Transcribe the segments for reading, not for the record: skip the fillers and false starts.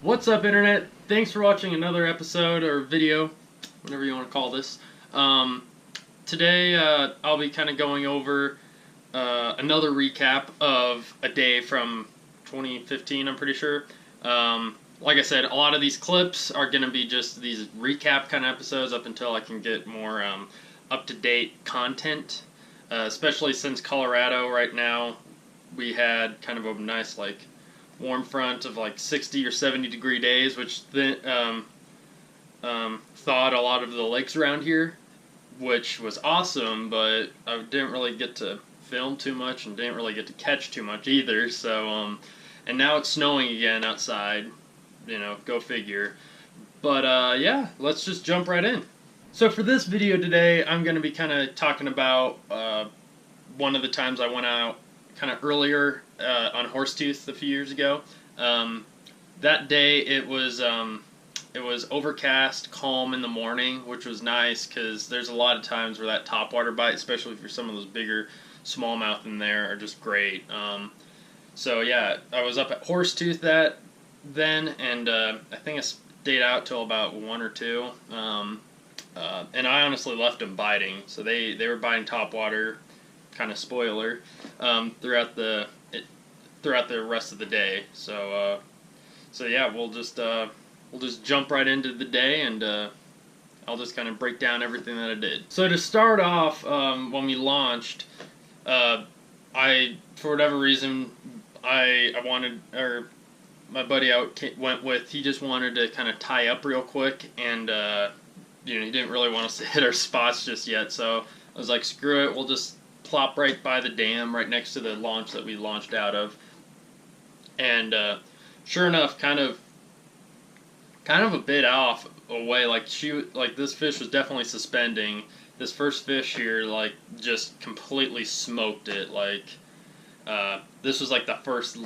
What's up, Internet? Thanks for watching another episode or video, whatever you want to call this. Um, Today, I'll be kind of going over another recap of a day from 2015, I'm pretty sure. Like I said, a lot of these clips are going to be just these recap kind of episodes up until I can get more up-to-date content, especially since Colorado right now, we had kind of a nice, warm front of 60 or 70 degree days, which then thawed a lot of the lakes around here, which was awesome, but I didn't really get to film too much and didn't really get to catch too much either. And now it's snowing again outside, go figure. But yeah, let's just jump right in. So for this video today, I'm going to be kind of talking about one of the times I went out kind of earlier on Horsetooth a few years ago. That day it was overcast, calm in the morning, which was nice because there's a lot of times where that topwater bite, especially for some of those bigger smallmouth in there, are just great. So yeah, I was up at Horsetooth then, and I think I stayed out till about 1 or 2. And I honestly left them biting, so they were biting topwater, kind of spoiler, throughout the rest of the day. So yeah, we'll just jump right into the day, and I'll just kind of break down everything that I did. So to start off, when we launched, I, for whatever reason, I wanted, or my buddy I went with, he just wanted to kind of tie up real quick, and he didn't really want us to hit our spots just yet. So I was like, screw it, we'll just plop right by the dam, right next to the launch that we launched out of. And sure enough, kind of a bit off away. This fish was definitely suspending. This first fish here, just completely smoked it. This was the first,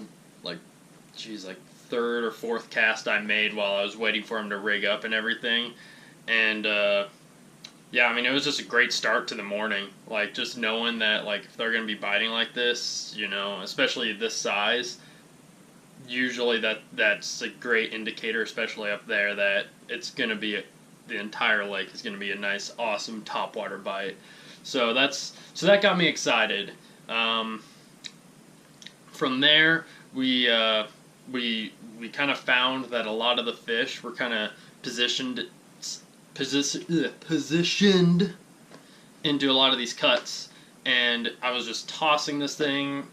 third or fourth cast I made while I was waiting for him to rig up and everything. And yeah, I mean, it was just a great start to the morning. Just knowing that if they're gonna be biting like this, especially this size, usually that's a great indicator, especially up there, that it's going to be the entire lake is going to be a nice, awesome topwater bite. So that got me excited. From there, we kind of found that a lot of the fish were kind of positioned into a lot of these cuts, and I was just tossing this thing,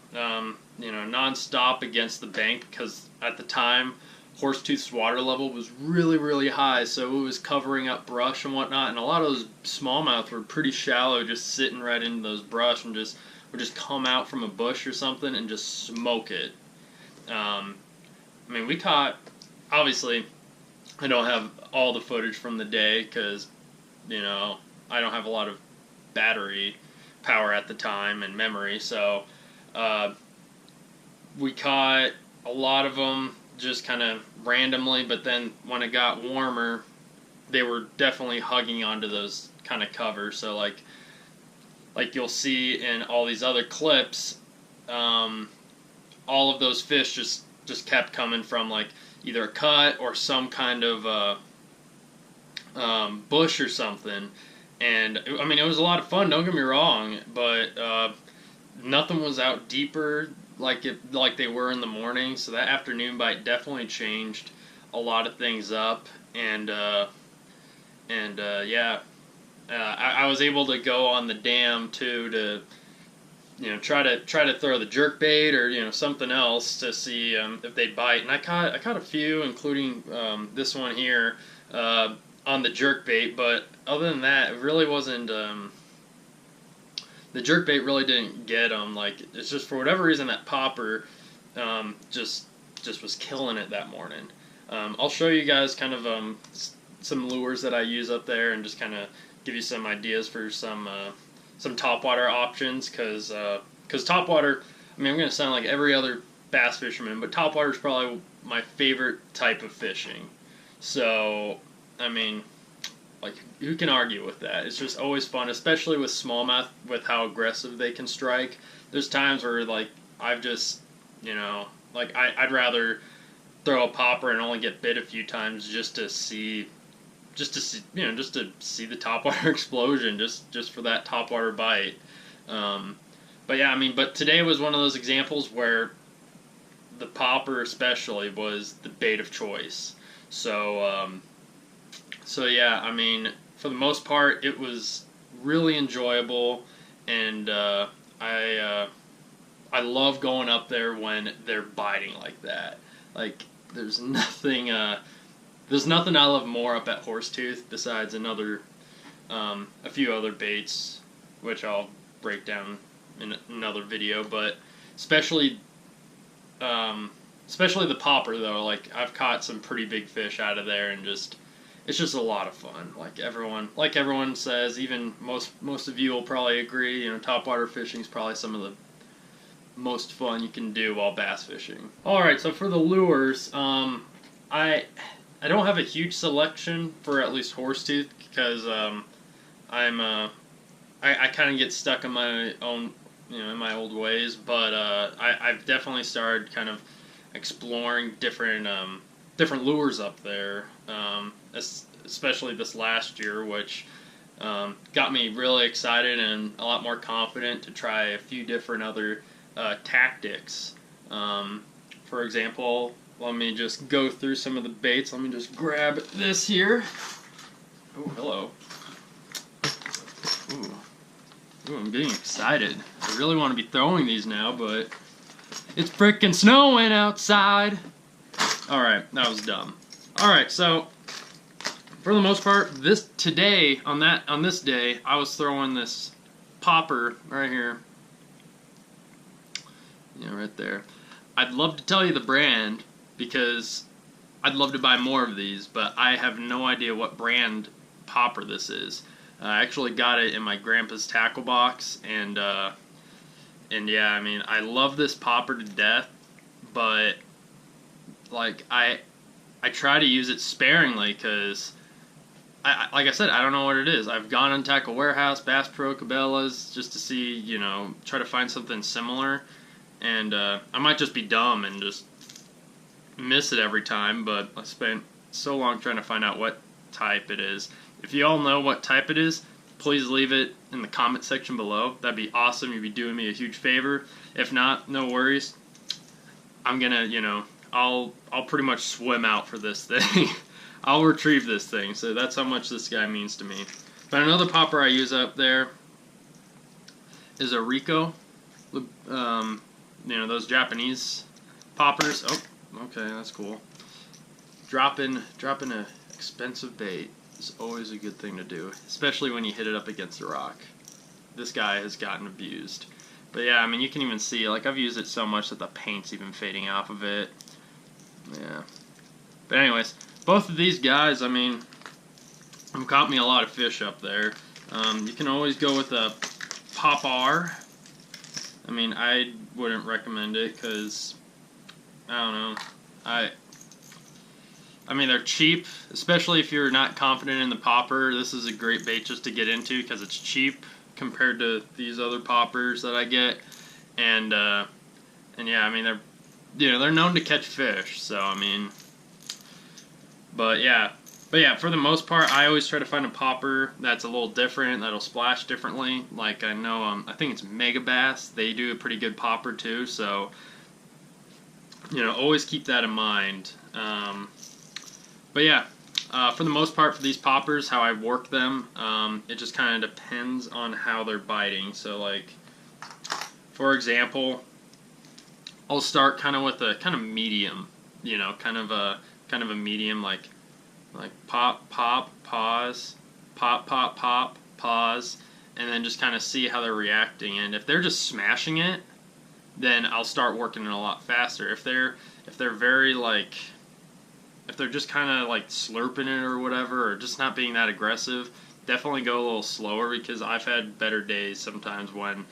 non-stop against the bank, because at the time Horsetooth's water level was really, really high, so it was covering up brush and whatnot, and a lot of those smallmouth were pretty shallow, just sitting right into those brush, and would just come out from a bush or something and just smoke it. I mean, we caught, obviously, I don't have all the footage from the day because, I don't have a lot of battery power at the time and memory, so we caught a lot of them just kind of randomly, but then when it got warmer, they were definitely hugging onto those kind of covers. So like you'll see in all these other clips, all of those fish just kept coming from either a cut or some kind of bush or something. And I mean, it was a lot of fun, don't get me wrong, but nothing was out deeper like they were in the morning. So that afternoon bite definitely changed a lot of things up, and yeah, I was able to go on the dam too to try to throw the jerk bait or something else to see if they'd bite. And I caught a few, including this one here, on the jerk bait, but other than that, it really wasn't. The jerk bait really didn't get them. It's just for whatever reason that popper just was killing it that morning. I'll show you guys kind of some lures that I use up there, and just kind of give you some ideas for some topwater options, because topwater, I mean, I'm going to sound like every other bass fisherman, but topwater is probably my favorite type of fishing. So, I mean, who can argue with that? It's just always fun, especially with smallmouth, with how aggressive they can strike. There's times where, I've just, I'd rather throw a popper and only get bit a few times just to see, just to see the topwater explosion, just for that topwater bite. But yeah, I mean, but today was one of those examples where the popper especially was the bait of choice. So yeah, I mean, for the most part, it was really enjoyable, and I love going up there when they're biting like that. Like, there's nothing I love more up at Horsetooth besides a few other baits, which I'll break down in another video. But especially the popper though. Like, I've caught some pretty big fish out of there, and it's just a lot of fun. Like everyone says, even most of you will probably agree. Topwater fishing is probably some of the most fun you can do while bass fishing. All right, so for the lures, I don't have a huge selection for at least Horsetooth because I kind of get stuck in my own, in my old ways. But I've definitely started kind of exploring different lures up there, especially this last year, which got me really excited and a lot more confident to try a few different other tactics. For example, let me just go through some of the baits. Let me just grab this here. Oh, hello. Ooh, I'm getting excited. I really want to be throwing these now, but it's frickin' snowing outside. Alright, that was dumb. Alright, so for the most part, on this day, I was throwing this popper right here. Right there. I'd love to tell you the brand because I'd love to buy more of these, but I have no idea what brand popper this is. I actually got it in my grandpa's tackle box, and yeah, I mean, I love this popper to death, but like I try to use it sparingly because like I said, I don't know what it is. I've gone on Tackle Warehouse, Bass Pro, Cabela's just to see, try to find something similar. And I might just be dumb and just miss it every time, but I spent so long trying to find out what type it is. If you all know what type it is, please leave it in the comment section below. That'd be awesome. You'd be doing me a huge favor. If not, no worries. I'm gonna, I'll pretty much swim out for this thing. I'll retrieve this thing. So that's how much this guy means to me. But another popper I use up there is a Rico. Those Japanese poppers. Oh, okay, that's cool. Dropping a expensive bait is always a good thing to do, especially when you hit it up against a rock. This guy has gotten abused. But yeah, I mean, you can even see, like, I've used it so much that the paint's even fading off of it. Yeah. But anyways, both of these guys, I mean, have caught me a lot of fish up there. You can always go with a Pop R. I mean, I wouldn't recommend it because, I don't know, I mean, they're cheap, especially if you're not confident in the popper. This is a great bait just to get into because it's cheap compared to these other poppers that I get. And yeah, I mean, they're known to catch fish, so I mean, but yeah, for the most part, I always try to find a popper that's a little different, that'll splash differently. Like, I know, I think it's Mega Bass. They do a pretty good popper too, so, always keep that in mind. But yeah, for the most part, for these poppers, how I work them, it just kind of depends on how they're biting. So, like, for example, I'll start kind of with a kind of medium, kind of a medium, like pop, pop, pause, pop, pop, pop, pause, and then just kind of see how they're reacting. And if they're just smashing it, then I'll start working it a lot faster. If they're very, like, if they're just kind of like slurping it or whatever, or just not being that aggressive, definitely go a little slower, because I've had better days sometimes when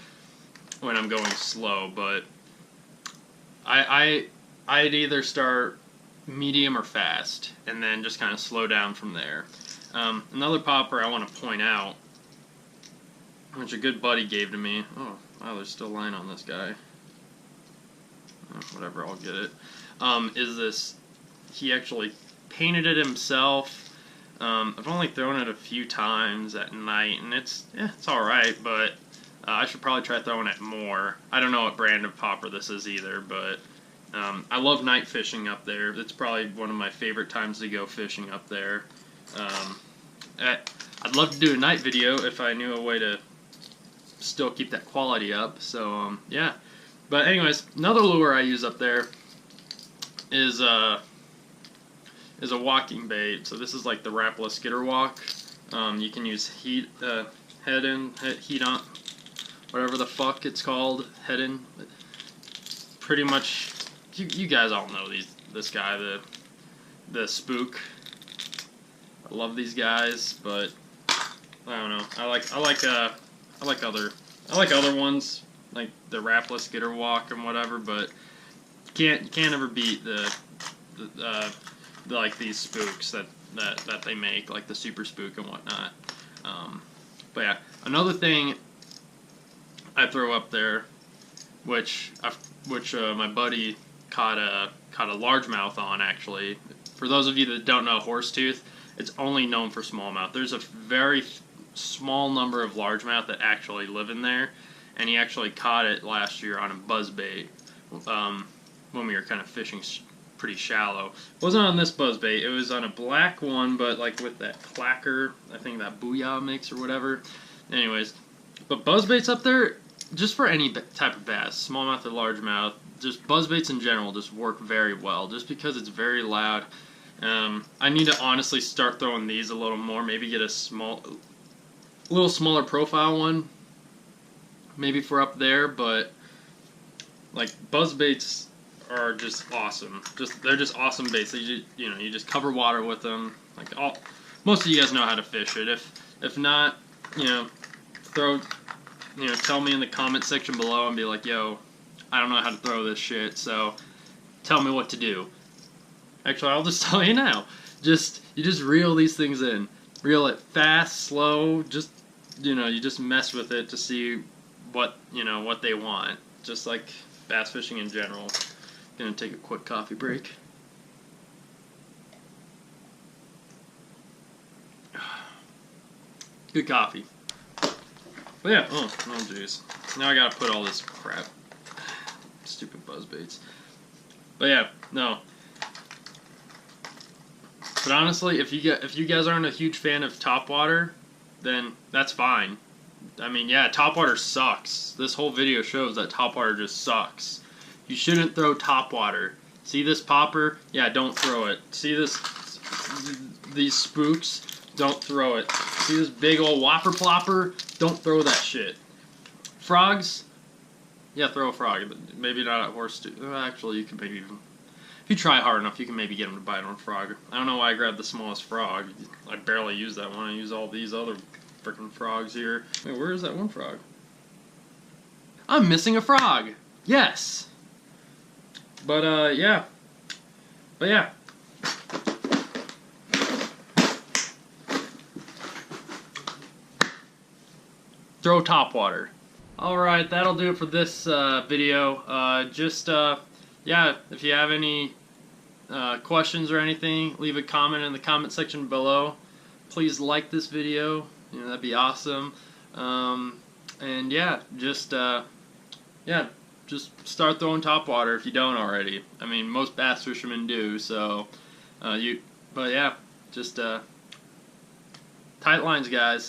I'm going slow. But I'd either start medium or fast, and then just kind of slow down from there. Another popper I want to point out, which a good buddy gave to me. Oh, wow, there's still line on this guy. Whatever, I'll get it. Is this he actually painted it himself. I've only thrown it a few times at night, and it's alright, but I should probably try throwing it more. I don't know what brand of popper this is either, but I love night fishing up there. It's probably one of my favorite times to go fishing up there. I'd love to do a night video if I knew a way to still keep that quality up, so yeah. But anyways, another lure I use up there is a walking bait. So this is like the Rapala skitter walk. You can use heat on, whatever the fuck it's called, head in. Pretty much, you guys all know this guy, the Spook. I love these guys, but I don't know. I like other ones like the Rapala skitter walk and whatever, but you can't ever beat the like these spooks that they make, like the Super Spook and whatnot. But yeah, another thing I throw up there, which my buddy caught a largemouth on, actually. For those of you that don't know Horsetooth, it's only known for smallmouth. There's a very small number of largemouth that actually live in there, and he actually caught it last year on a buzzbait when we were kind of fishing pretty shallow. It wasn't on this buzzbait, it was on a black one, but like with that clacker, I think that Booyah mix or whatever. Anyways, but buzzbaits up there, just for any type of bass, smallmouth or largemouth, just buzzbaits in general just work very well, just because it's very loud. I need to honestly start throwing these a little more, maybe get a little smaller profile one, maybe for up there, but like buzzbaits are just awesome. They're just awesome baits. You just cover water with them. Like most of you guys know how to fish it. If not, tell me in the comment section below and be like, yo, I don't know how to throw this shit, so tell me what to do. Actually, I'll just tell you now. You just reel these things in. Reel it fast, slow, you just mess with it to see what they want. Just like bass fishing in general. Gonna take a quick coffee break. Good coffee. But yeah, oh jeez. Now I gotta put all this crap. Stupid buzzbaits. But yeah, no. But honestly, if you guys aren't a huge fan of Topwater, then that's fine. I mean, yeah, Topwater sucks. This whole video shows that Topwater just sucks. You shouldn't throw Topwater. See this popper? Yeah, don't throw it. See these spooks? Don't throw it. See this big old whopper plopper? Don't throw that shit. Frogs? Yeah, throw a frog. Maybe not at Horsetooth. Actually, you can maybe even... If you try hard enough, you can maybe get them to bite on a frog. I don't know why I grabbed the smallest frog. I barely use that one. I use all these other freaking frogs here. Wait, where is that one frog? I'm missing a frog! Yes! But, yeah. But, yeah. Throw Topwater. Alright, that'll do it for this video. Yeah, if you have any questions or anything, leave a comment in the comment section below. Please like this video. That'd be awesome. And yeah, just start throwing Topwater if you don't already. I mean, most bass fishermen do, so but yeah, just tight lines, guys.